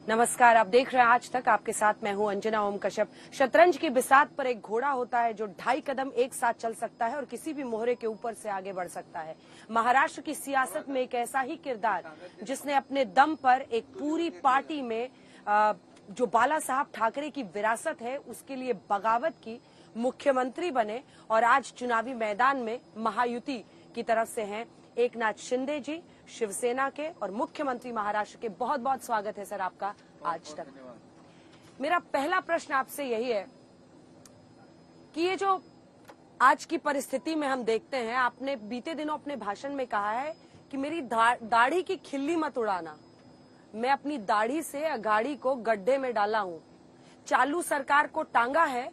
नमस्कार, आप देख रहे हैं आज तक। आपके साथ मैं हूं अंजना ओम कश्यप। शतरंज की बिसात पर एक घोड़ा होता है जो 2.5 कदम एक साथ चल सकता है और किसी भी मोहरे के ऊपर से आगे बढ़ सकता है। महाराष्ट्र की सियासत में एक ऐसा ही किरदार जिसने अपने दम पर एक पूरी पार्टी में जो बाला साहब ठाकरे की विरासत है उसके लिए बगावत की, मुख्यमंत्री बने और आज चुनावी मैदान में महायुति की तरफ से हैं एकनाथ शिंदे जी, शिवसेना के और मुख्यमंत्री महाराष्ट्र के। बहुत बहुत स्वागत है सर आपका आज तक। मेरा पहला प्रश्न आपसे यही है कि ये जो आज की परिस्थिति में हम देखते हैं, आपने बीते दिनों अपने भाषण में कहा है कि मेरी दाढ़ी की खिल्ली मत उड़ाना, मैं अपनी दाढ़ी से अगाड़ी को गड्ढे में डाला हूं। चालू सरकार को टांगा है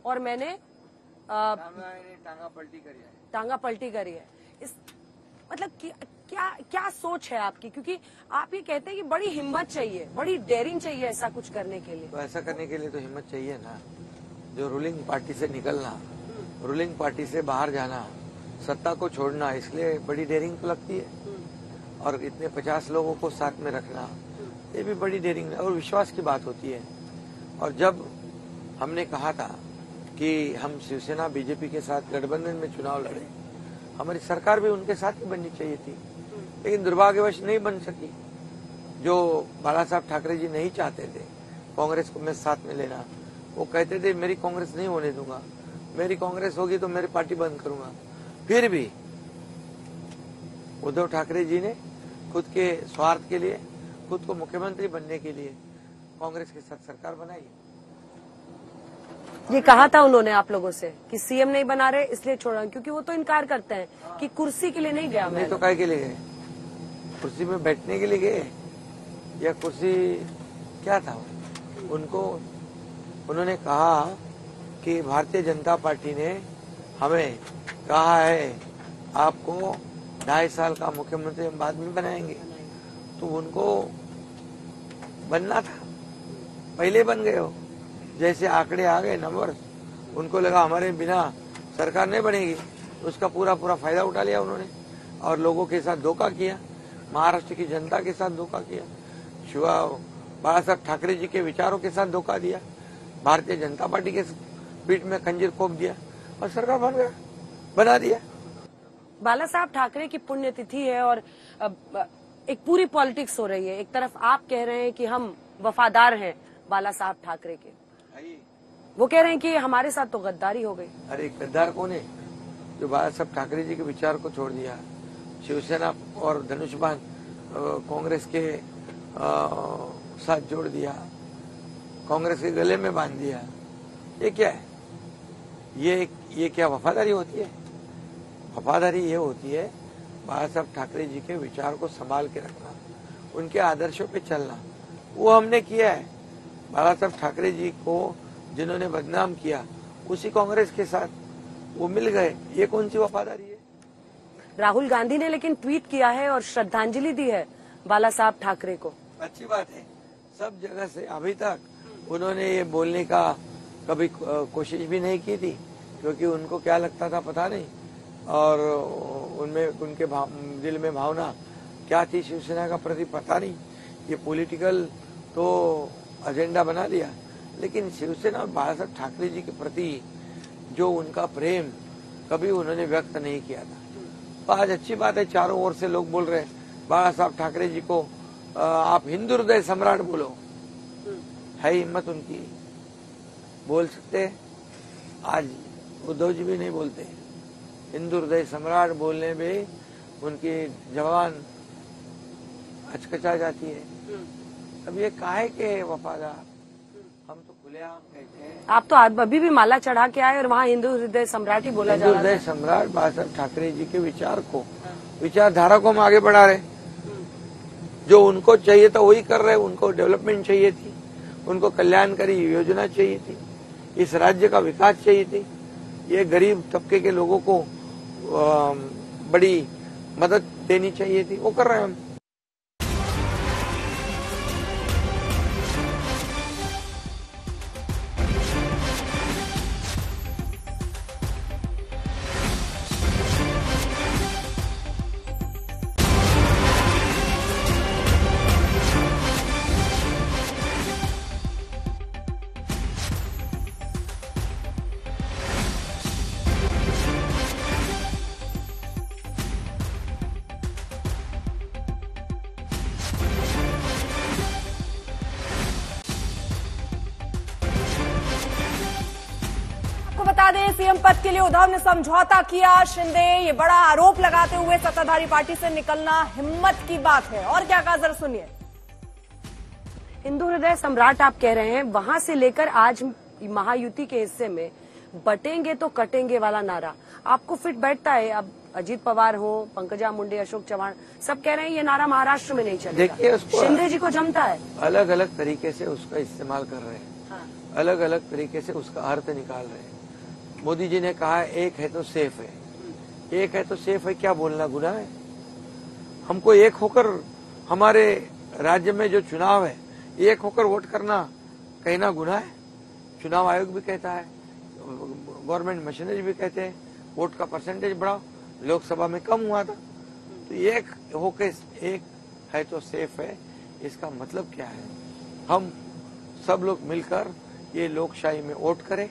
और मैंने टांगा पलटी करी है। इस मतलब क्या सोच है आपकी? क्योंकि आप ये कहते हैं कि बड़ी हिम्मत चाहिए, बड़ी डेयरिंग चाहिए ऐसा कुछ करने के लिए। तो ऐसा करने के लिए तो हिम्मत चाहिए ना। जो रूलिंग पार्टी से निकलना, रूलिंग पार्टी से बाहर जाना, सत्ता को छोड़ना, इसलिए बड़ी डेयरिंग तो लगती है। और इतने 50 लोगों को साथ में रखना, ये भी बड़ी डेयरिंग और विश्वास की बात होती है। और जब हमने कहा था कि हम शिवसेना बीजेपी के साथ गठबंधन में चुनाव लड़े, हमारी सरकार भी उनके साथ ही बननी चाहिए थी, लेकिन दुर्भाग्यवश नहीं बन सकी। जो बाला साहब ठाकरे जी नहीं चाहते थे कांग्रेस को मैं साथ में लेना, वो कहते थे मेरी कांग्रेस नहीं होने दूंगा, मेरी कांग्रेस होगी तो मेरी पार्टी बंद करूंगा। फिर भी उद्धव ठाकरे जी ने खुद के स्वार्थ के लिए, खुद को मुख्यमंत्री बनने के लिए कांग्रेस के साथ सरकार बनाई। ये कहा था उन्होंने आप लोगों से कि सीएम नहीं बना रहे इसलिए छोड़ा, क्योंकि वो तो इनकार करते हैं कि कुर्सी के लिए नहीं गया। नहीं तो काय के लिए गए? कुर्सी में बैठने के लिए गए या कुर्सी क्या था उनको? उन्होंने कहा कि भारतीय जनता पार्टी ने हमें कहा है आपको 2.5 साल का मुख्यमंत्री हम बाद में बनाएंगे, तो उनको बनना था, पहले बन गए हो। जैसे आंकड़े आ गए नंबर्स, उनको लगा हमारे बिना सरकार नहीं बनेगी, उसका पूरा फायदा उठा लिया उन्होंने और लोगों के साथ धोखा किया, महाराष्ट्र की जनता के साथ धोखा किया, शिवा बाला साहब ठाकरे जी के विचारों के साथ धोखा दिया, भारतीय जनता पार्टी के पीठ में खंजीर खोप दिया और सरकार बना दिया। बाला साहब ठाकरे की पुण्यतिथि है और एक पूरी पॉलिटिक्स हो रही है। एक तरफ आप कह रहे हैं कि हम वफादार हैं बाला साहब ठाकरे के, वो कह रहे हैं कि हमारे साथ तो गद्दारी हो गई। अरे गद्दार कौन है? जो बाला साहब ठाकरे जी के विचार को छोड़ दिया, शिवसेना और धनुष्यबाण कांग्रेस के साथ जोड़ दिया, कांग्रेस के गले में बांध दिया, ये क्या है? ये क्या वफादारी होती है? वफादारी ये होती है बाला साहब ठाकरे जी के विचार को संभाल के रखना, उनके आदर्शों पे चलना। वो हमने किया है। बाला साहब ठाकरे जी को जिन्होंने बदनाम किया, उसी कांग्रेस के साथ वो मिल गए, ये कौन सी वफादारी है? राहुल गांधी ने लेकिन ट्वीट किया है और श्रद्धांजलि दी है बाला साहब ठाकरे को। अच्छी बात है। सब जगह से अभी तक उन्होंने ये बोलने का कभी कोशिश भी नहीं की थी, क्योंकि उनको क्या लगता था पता नहीं, और उनमें उनके दिल में भावना क्या थी शिवसेना का प्रति पता नहीं। ये पॉलिटिकल तो एजेंडा बना दिया, लेकिन शिवसेना और बाला साहब ठाकरे जी के प्रति जो उनका प्रेम कभी उन्होंने व्यक्त नहीं किया था। तो आज अच्छी बात है, चारों ओर से लोग बोल रहे हैं बाला साहब ठाकरे जी को आप हिंदू हृदय सम्राट बोलो। है हिम्मत उनकी, बोल सकते हैं। आज उद्धव जी भी नहीं बोलते, हिंदू हृदय सम्राट बोलने में उनकी जवान हचकचा जाती है। अब ये काहे के वफादार? हम तो खुलेआम कहते हैं। आप तो अभी भी माला चढ़ा के आए और वहाँ हिंदू हृदय सम्राट ही बोला जा रहा है। हिंदू हृदय सम्राट बाला साहब ठाकरे जी के विचार को, विचारधारा को हम आगे बढ़ा रहे। जो उनको चाहिए था वही कर रहे। उनको डेवलपमेंट चाहिए थी, उनको कल्याणकारी योजना चाहिए थी, इस राज्य का विकास चाहिए थी, ये गरीब तबके के लोगों को बड़ी मदद देनी चाहिए थी, वो कर रहे हैं हम। बता दें, सीएम पद के लिए उद्धव ने समझौता किया। शिंदे ये बड़ा आरोप लगाते हुए सत्ताधारी पार्टी से निकलना हिम्मत की बात है। और क्या कहा, जरा सुनिए। हिंदू हृदय सम्राट आप कह रहे हैं, वहां से लेकर आज महायुति के हिस्से में बटेंगे तो कटेंगे वाला नारा आपको फिट बैठता है? अब अजीत पवार हो, पंकजा मुंडे, अशोक चव्हाण सब कह रहे हैं ये नारा महाराष्ट्र में नहीं चलेगा। देखिए, उसको शिंदे जी को जमता है। अलग अलग तरीके से उसका इस्तेमाल कर रहे हैं, अलग अलग तरीके से उसका अर्थ निकाल रहे हैं। मोदी जी ने कहा एक है तो सेफ है, एक है तो सेफ है, क्या बोलना गुनाह है? हमको एक होकर हमारे राज्य में जो चुनाव है एक होकर वोट करना कहना गुनाह है? चुनाव आयोग भी कहता है, गवर्नमेंट मशीनरी भी कहते हैं वोट का परसेंटेज बढ़ाओ, लोकसभा में कम हुआ था। तो एक होकर एक है तो सेफ है, इसका मतलब क्या है? हम सब लोग मिलकर ये लोकशाही में वोट करें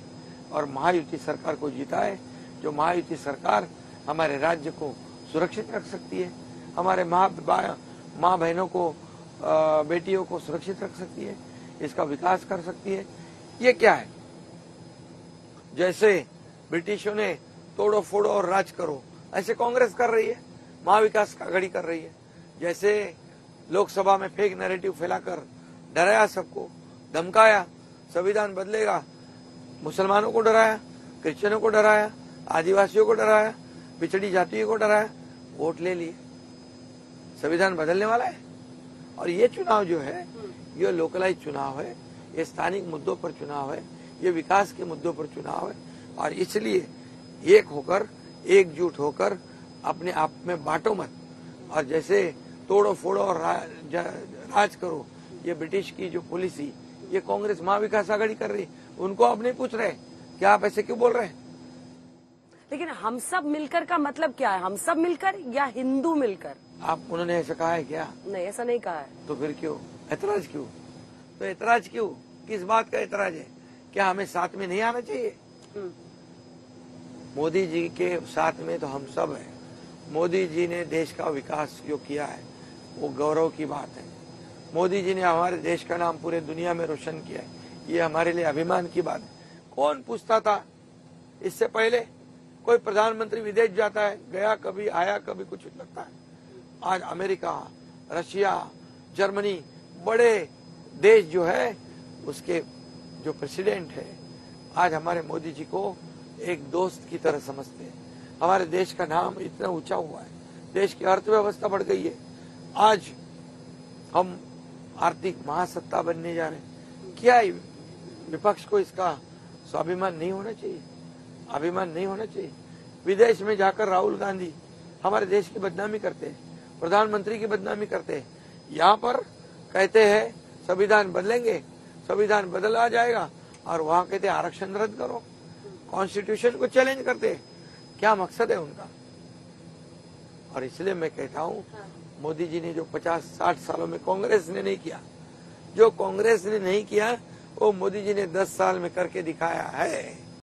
और महायुति सरकार को जिताए, जो महायुति सरकार हमारे राज्य को सुरक्षित रख सकती है, हमारे माँ बहनों को, बेटियों को सुरक्षित रख सकती है, इसका विकास कर सकती है। ये क्या है? जैसे ब्रिटिशों ने तोड़ो फोड़ो और राज करो, ऐसे कांग्रेस कर रही है, महाविकास आघाड़ी कर रही है। जैसे लोकसभा में फेक नैरेटिव फैलाकर डराया, सबको धमकाया, संविधान बदलेगा, मुसलमानों को डराया, क्रिश्चियनों को डराया, आदिवासियों को डराया, पिछड़ी जातियों को डराया, वोट ले लिए। संविधान बदलने वाला है। और ये चुनाव जो है ये लोकलाइज चुनाव है, ये स्थानिक मुद्दों पर चुनाव है, ये विकास के मुद्दों पर चुनाव है। और इसलिए एक होकर, एकजुट होकर अपने आप में बांटो मत। और जैसे तोड़ो फोड़ो और राज करो, ये ब्रिटिश की जो पॉलिसी ये कांग्रेस महाविकास आघाड़ी कर रही, उनको आप नहीं पूछ रहे क्या आप ऐसे क्यों बोल रहे हैं? लेकिन हम सब मिलकर का मतलब क्या है? हम सब मिलकर या हिंदू मिलकर? आप उन्होंने ऐसा कहा है क्या? नहीं, ऐसा नहीं कहा है। तो फिर क्यों ऐतराज क्यों? तो ऐतराज क्यों? किस बात का ऐतराज है? क्या हमें साथ में नहीं आना चाहिए? मोदी जी के साथ में तो हम सब हैं। मोदी जी ने देश का विकास जो किया है वो गौरव की बात है। मोदी जी ने हमारे देश का नाम पूरे दुनिया में रोशन किया है, ये हमारे लिए अभिमान की बात है। कौन पूछता था इससे पहले? कोई प्रधानमंत्री विदेश जाता है, गया कभी, आया कभी, कुछ लगता है। आज अमेरिका, रशिया, जर्मनी, बड़े देश जो है उसके जो प्रेसिडेंट है आज हमारे मोदी जी को एक दोस्त की तरह समझते हैं। हमारे देश का नाम इतना ऊंचा हुआ है, देश की अर्थव्यवस्था बढ़ गई है। आज हम आर्थिक महासत्ता बनने जा रहे हैं। क्या विपक्ष को इसका स्वाभिमान नहीं होना चाहिए? अभिमान नहीं होना चाहिए? विदेश में जाकर राहुल गांधी हमारे देश की बदनामी करते हैं, प्रधानमंत्री की बदनामी करते हैं। यहाँ पर कहते हैं संविधान बदलेंगे, संविधान बदला जाएगा, और वहाँ कहते आरक्षण रद्द करो, कॉन्स्टिट्यूशन को चैलेंज करते हैं। क्या मकसद है उनका? और इसलिए मैं कहता हूँ मोदी जी ने जो 50-60 सालों में कांग्रेस ने नहीं किया, जो कांग्रेस ने नहीं किया वो मोदी जी ने 10 साल में करके दिखाया है।